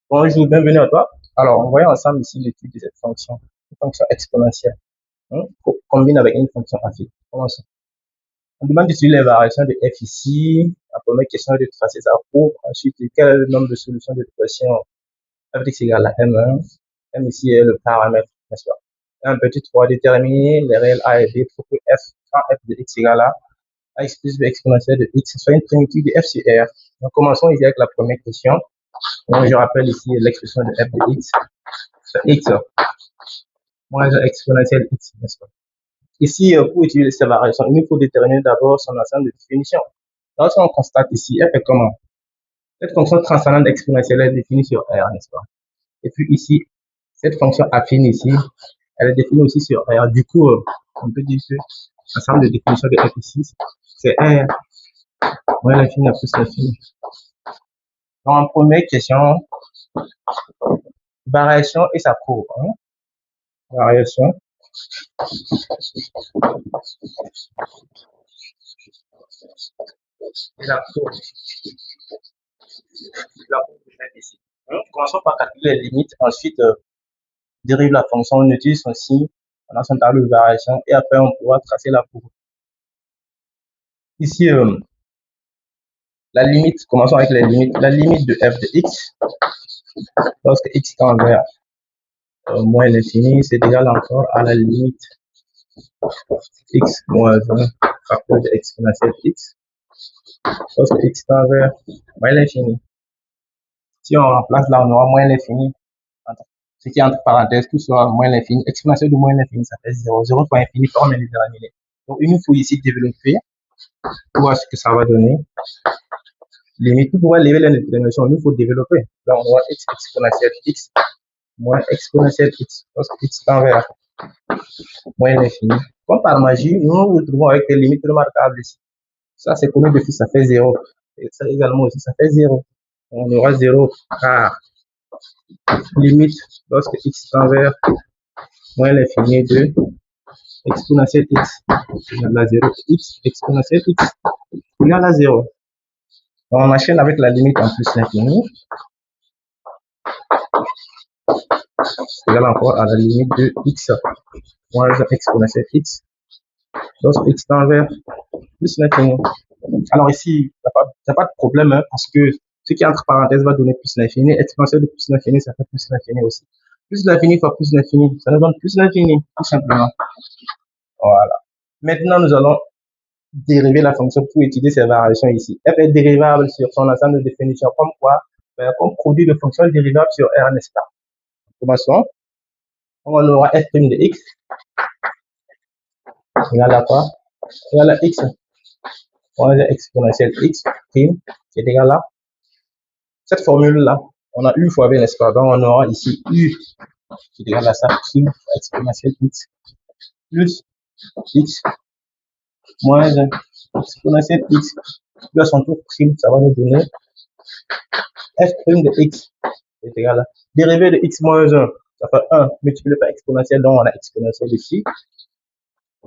Bonjour, bienvenue à toi. Alors, on voit ensemble ici l'étude de cette fonction, une fonction exponentielle, combine avec une fonction affine. Commençons. On demande d'étudier les variations de f ici. La première question est de tracer sa courbe. Ensuite, quel est le nombre de solutions de l'équation f de x égale à m1. M ici est le paramètre, n'est-ce pas? Un petit 3, déterminer les réels a et b pour que f, quand f de x égale à x plus b exponentielle de x soit une primitive de f sur r. Donc, commençons ici avec la première question. Donc, je rappelle ici l'expression de f de x. X moins exponentielle x, n'est-ce pas? Ici, pour utiliser ces variations, il nous faut déterminer d'abord son ensemble de définitions. Lorsqu'on constate ici, f est comment? Cette fonction transcendante exponentielle est définie sur R, n'est-ce pas? Et puis ici, cette fonction affine ici, elle est définie aussi sur R. Du coup, on peut dire que l'ensemble de définitions de f ici, c'est R moins l'infini plus l'infini. Donc, en première question, variation et sa courbe. Variation et la courbe. La courbe de f ici. Commençons par calculer les limites. Ensuite, dérive la fonction, on utilise son signe, on a son tableau de variation et après on pourra tracer la courbe. Ici, la limite, commençons avec les limites. La limite de f de x, lorsque x tend vers moins l'infini, c'est égal encore à la limite x moins 1 facteur de exponentielle x, lorsque x tend vers moins l'infini. Si on remplace là, on aura moins l'infini, ce qui est entre parenthèses, tout sera moins l'infini. Exponentielle de moins l'infini, ça fait 0. 0 fois infini, on est déterminé. Donc, il nous faut ici développer pour voir ce que ça va donner. Limite, pour pouvoir lever l'indétermination, il nous faut développer. Donc, on aura x exponentielle x moins exponentielle x, lorsque x tend vers moins l'infini. Comme par magie, nous nous retrouvons avec des limites remarquables ici. Ça, c'est connu depuis, ça fait 0. Et ça également aussi, ça fait 0. On aura 0 car limite lorsque x tend vers moins l'infini de exponentielle x égale à 0, x exponentielle x égale à 0. Donc, on enchaîne avec la limite en plus l'infini. Égale encore à la limite de x moins exponentielle x lorsque x tend vers plus l'infini. Alors ici, il n'y a pas de problème parce que ce qui entre parenthèses va donner plus l'infini. Exponentielle de plus l'infini, ça fait plus l'infini aussi. Plus l'infini fois plus l'infini, ça nous donne plus l'infini, tout simplement. Voilà. Maintenant, nous allons dériver la fonction pour étudier ces variations ici. F est dérivable sur son ensemble de définitions. Comme quoi? Comme produit de fonctions dérivables sur R, n'est-ce pas? Commençons. On aura f' de x égale à quoi? Égale à x moins exponentielle x prime qui est égal à cette formule-là. On a u fois b, n'est-ce pas? Donc, on aura ici u qui est égal à ça, prime exponentielle x plus x moins exponentielle x plus à son tour prime, ça va nous donner f' de x est égal à dérivé de x moins 1, ça fait 1 multiplié par exponentielle, donc on a exponentielle ici,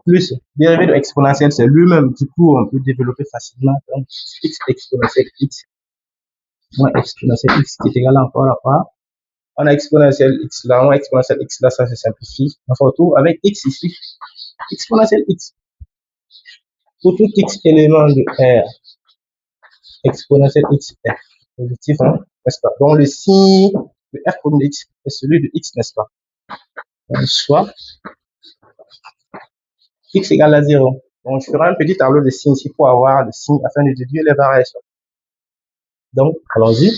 plus dérivé de exponentielle, c'est lui-même, du coup on peut développer facilement, donc x exponentielle x moins exponentielle x qui est égal à encore à quoi? On a exponentielle x là, on a exponentielle x là, ça se simplifie. On se retrouve avec x ici, exponentielle x. Pour tout x élément de R, exponentielle x est positif, n'est-ce pas? Donc le signe de f de x est celui de x, n'est-ce pas? Donc, soit x égale à 0. Donc je ferai un petit tableau de signes ici pour avoir le signe afin de déduire les variations. Donc, allons-y.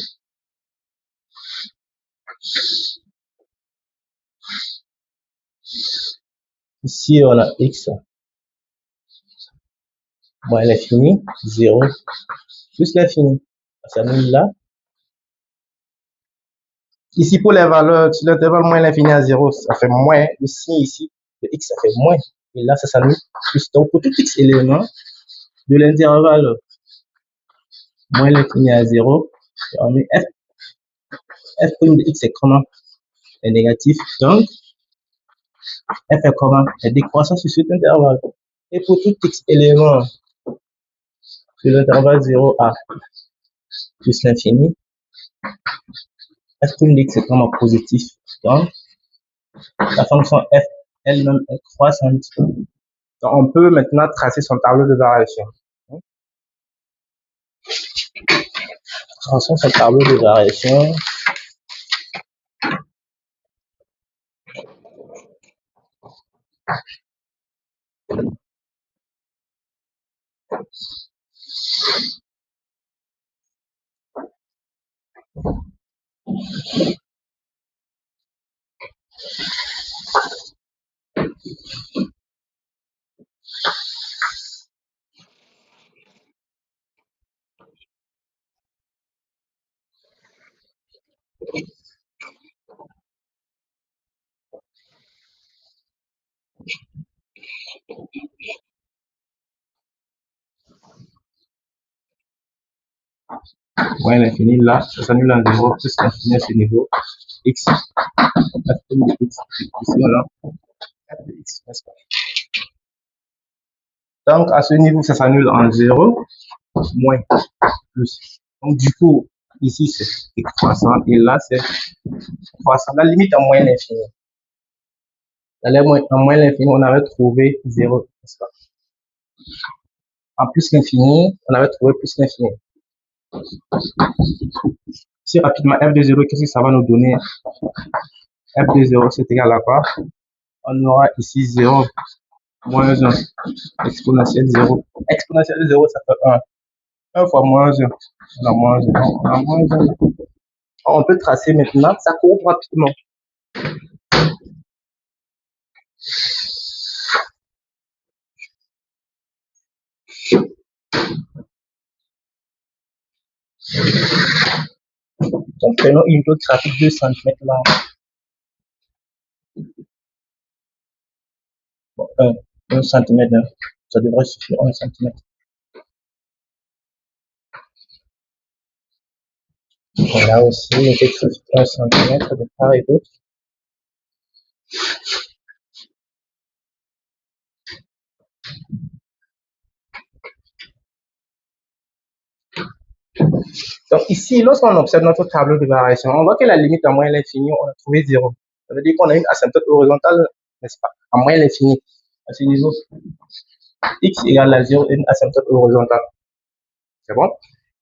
Ici, on a x moins l'infini, 0, plus l'infini. Ça nous là. Ici, pour les valeurs, si l'intervalle moins l'infini à 0, ça fait moins. Le signe ici, de x, ça fait moins. Et là, ça s'annule plus. Donc, pour tout x élément de l'intervalle moins l'infini à 0, on met f. F' de x est comment? Est négatif. Donc, f est comment? Est décroissant sur cet intervalle. Et pour tout x élément de l'intervalle 0 à plus l'infini, f' de x est comme positif. Donc, la fonction f elle-même est croissante. Donc, on peut maintenant tracer son tableau de variation. Traçons son tableau de variation. Moins l'infini, là, ça s'annule en 0 plus l'infini à ce niveau. X, f de x, ici, voilà, f de x, n'est-ce pas? Donc, à ce niveau, ça s'annule en 0, moins, plus. Donc, du coup, ici, c'est croissant, et là, c'est croissant. La limite en moins l'infini. En moins l'infini, on avait trouvé 0, n'est-ce pas? En plus l'infini, on avait trouvé plus l'infini. Si rapidement, f de 0, qu'est-ce que ça va nous donner? F de 0, c'est égal à quoi? On aura ici 0, moins 1, exponentielle 0. Exponentielle 0, ça fait 1. 1 fois moins 1, on a moins 1. On a moins 1. On peut tracer maintenant sa courbe rapidement. Donc, prenons une autre graphique de 2 cm là. Bon, 1 cm, hein. Ça devrait suffire, 1 cm. Là aussi, mettez 1 cm de part et d'autre. Donc ici, lorsqu'on observe notre tableau de variation, on voit que la limite à moins l'infini, on a trouvé 0. Ça veut dire qu'on a une asymptote horizontale, n'est-ce pas, à moins l'infini. À ce niveau, x égale à 0 et une asymptote horizontale. C'est bon?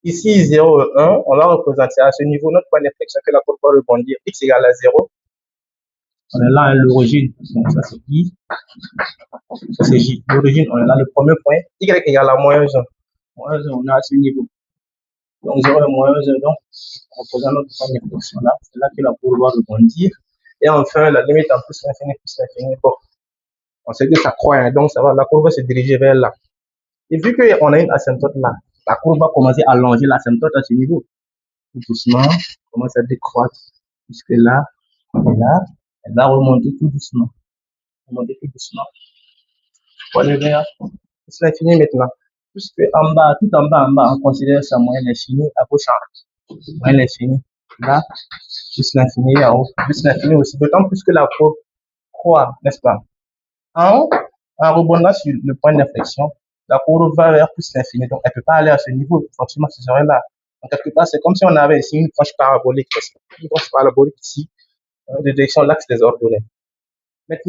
Ici, 0 et 1, on va représenter à ce niveau notre point d'inflexion que la courbe va rebondir. X égale à 0. On est là à l'origine. Donc ça c'est I. Ça c'est J. L'origine, on est là le premier point. Y égale à moins 1. Moins 1, on est à ce niveau. Donc 0 et moins 1, donc on représente notre point d'inflexion là. C'est là que la courbe va rebondir. Et enfin, la limite en plus l'infini, bon. On sait que ça croît, hein, donc ça va, la courbe va se diriger vers là. Et vu qu'on a une asymptote là, la courbe va commencer à allonger l'asymptote à ce niveau. Tout doucement, commence à décroître jusque là, et là, elle va remonter tout doucement. Remonter tout doucement. On est vers l'infini maintenant. Puisque en bas, tout en bas, on considère ça moins l'infini à gauche, moins l'infini. Là, plus l'infini en haut, plus l'infini aussi. D'autant plus que la courbe croît, n'est-ce pas? En haut, en rebondant sur le point d'inflexion, la courbe va vers plus l'infini. Donc, elle ne peut pas aller à ce niveau. Forcément, ce serait là. Donc, quelque part, c'est comme si on avait ici une tranche parabolique. Une tranche parabolique ici, de direction l'axe des ordonnées. Maintenant,